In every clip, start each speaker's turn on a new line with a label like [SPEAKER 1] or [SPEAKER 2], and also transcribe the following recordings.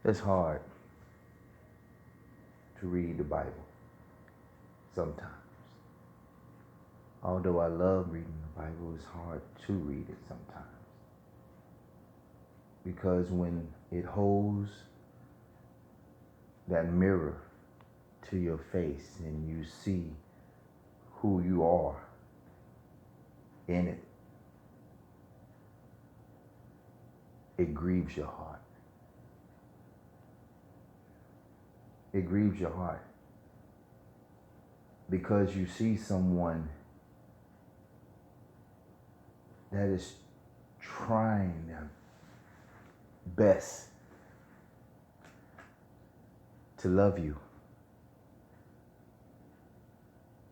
[SPEAKER 1] It's hard to read the Bible sometimes. Although I love reading the Bible, it's hard to read it sometimes. Because when it holds that mirror to your face and you see who you are in it, it grieves your heart. It grieves your heart because you see someone that is trying their best to love you,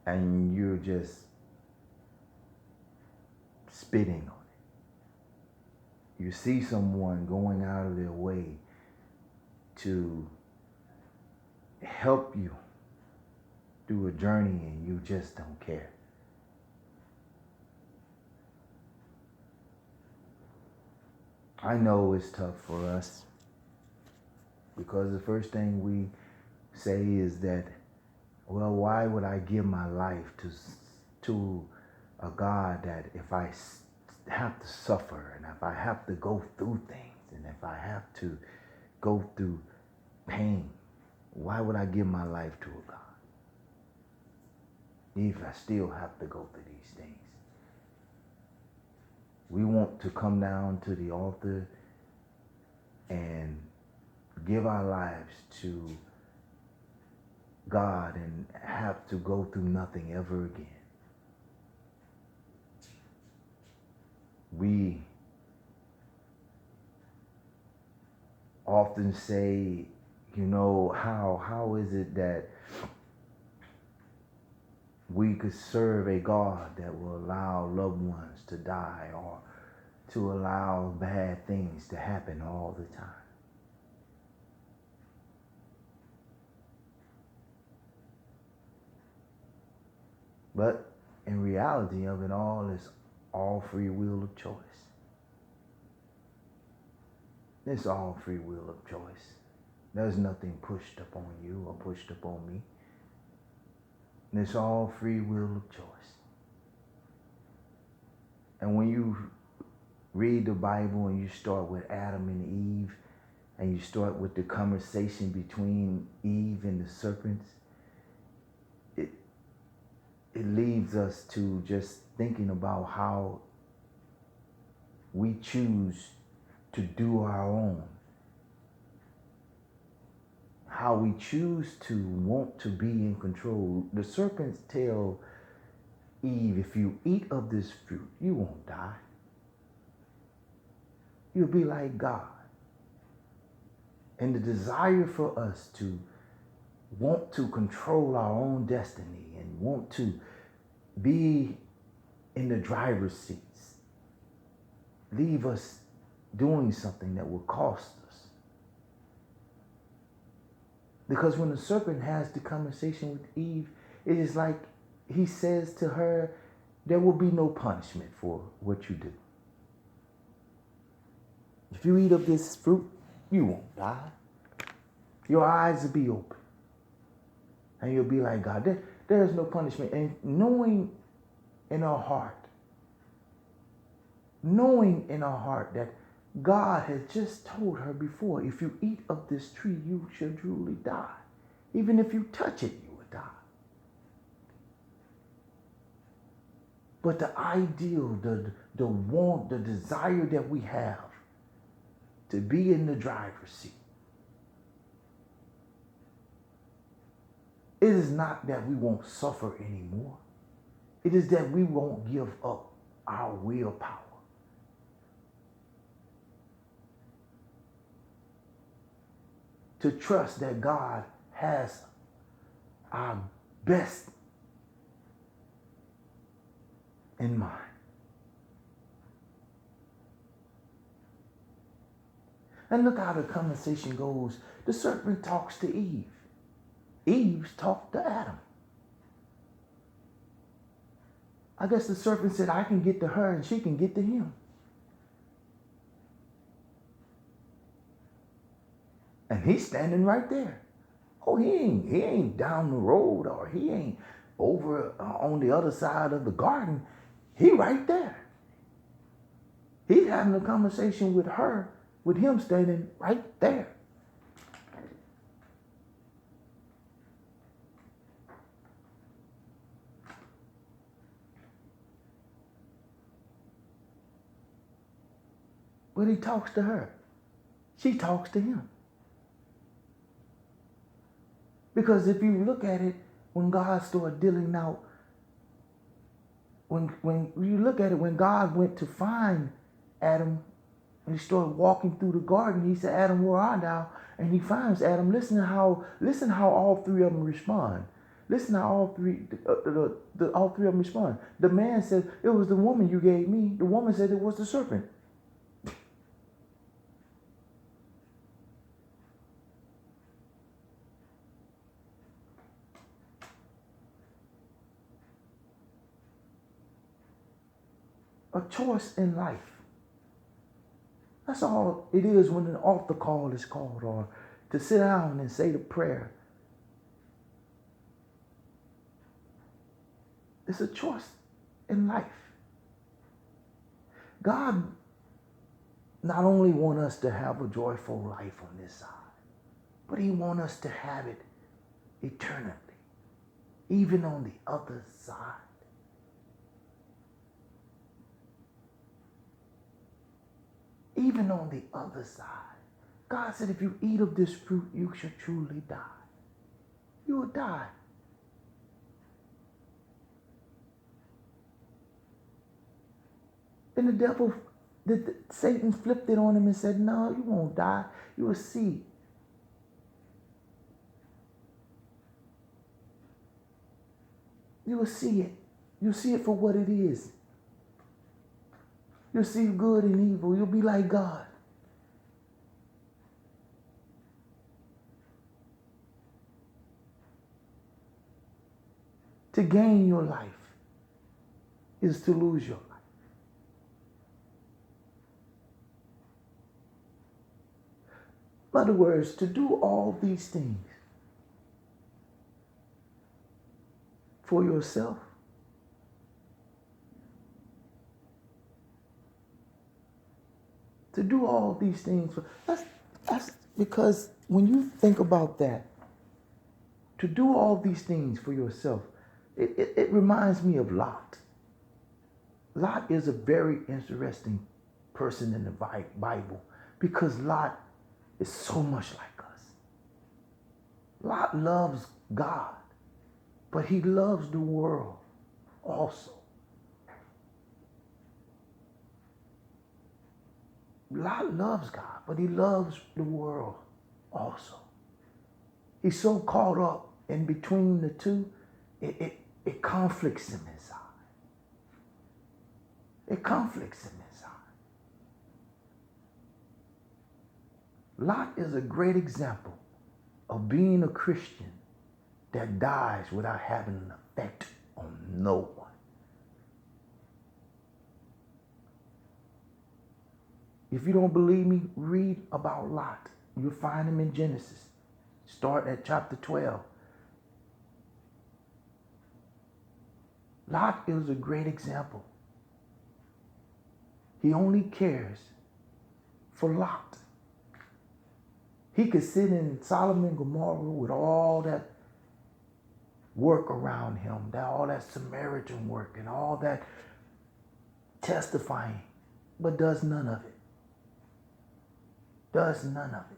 [SPEAKER 1] and you're just spitting on it. You see someone going out of their way to help you through a journey and you just don't care. I know it's tough for us because the first thing we say is that, well, why would I give my life to a God that if I have to suffer and if I have to go through things and if I have to go through pain, why would I give my life to a God if I still have to go through these things? We want to come down to the altar and give our lives to God and have to go through nothing ever again. We often say, how is it that we could serve a God that will allow loved ones to die or to allow bad things to happen all the time? But in reality of it all, it's all free will of choice. It's all free will of choice. There's nothing pushed upon you or pushed upon me. It's all free will of choice. And when you read the Bible and you start with Adam and Eve, and you start with the conversation between Eve and the serpents, it leads us to just thinking about how we choose to do our own. How we choose to want to be in control. The serpents tell Eve, if you eat of this fruit, you won't die. You'll be like God. And the desire for us to want to control our own destiny and want to be in the driver's seats leave us doing something that will cost us. Because when the serpent has the conversation with Eve, it is like he says to her, there will be no punishment for what you do. If you eat of this fruit, you won't die. Your eyes will be open. And you'll be like God. There is no punishment. And knowing in our heart that God has just told her before, if you eat of this tree, you shall truly die. Even if you touch it, you will die. But the ideal, the want, the desire that we have to be in the driver's seat, it is not that we won't suffer anymore. It is that we won't give up our willpower. To trust that God has our best in mind. And look how the conversation goes. The serpent talks to Eve. Eve talked to Adam. I guess the serpent said, I can get to her and she can get to him. And he's standing right there. Oh, he ain't down the road, or he ain't over on the other side of the garden. He right there. He's having a conversation with her, with him standing right there. But he talks to her. She talks to him. Because if you look at it, when God started dealing out, when you look at it, when God went to find Adam and he started walking through the garden, he said, Adam, where art thou? And he finds Adam. Listen how all three of them respond. Listen how all three of them respond. The man said, it was the woman you gave me. The woman said it was the serpent. A choice in life. That's all it is when an altar call is called, or to sit down and say the prayer. It's a choice in life. God not only wants us to have a joyful life on this side, but he wants us to have it eternally, even on the other side. Even on the other side. God said, if you eat of this fruit, you shall truly die. You will die. And the devil, Satan flipped it on him and said, no, you won't die. You will see. You will see it. You'll see it for what it is. You'll see good and evil. You'll be like God. To gain your life is to lose your life. In other words, to do all these things for yourself, to do all these things for, that's because when you think about that, to do all these things for yourself, it reminds me of Lot. Lot is a very interesting person in the Bible because Lot is so much like us. Lot loves God, but he loves the world also. Lot loves God, but he loves the world also. He's so caught up in between the two, it conflicts him inside. It conflicts him inside. Lot is a great example of being a Christian that dies without having an effect on no one. If you don't believe me, read about Lot. You'll find him in Genesis. Start at chapter 12. Lot is a great example. He only cares for Lot. He could sit in Sodom and Gomorrah with all that work around him, all that Samaritan work and all that testifying, but does none of it. Does none of it.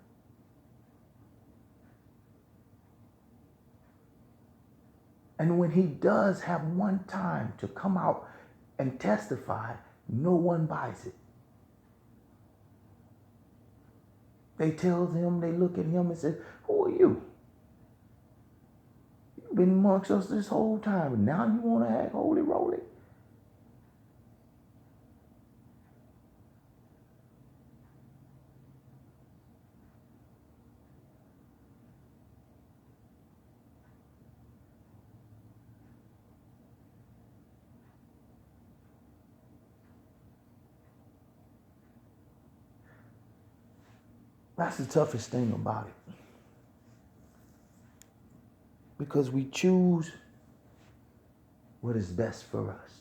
[SPEAKER 1] And when he does have one time to come out and testify, no one buys it. They tell him, they look at him and say, who are you? You've been amongst us this whole time, and now you want to act holy roly? That's the toughest thing about it. Because we choose what is best for us.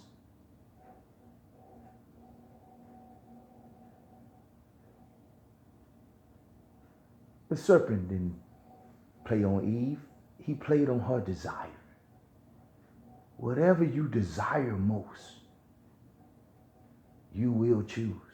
[SPEAKER 1] The serpent didn't play on Eve. He played on her desire. Whatever you desire most, you will choose.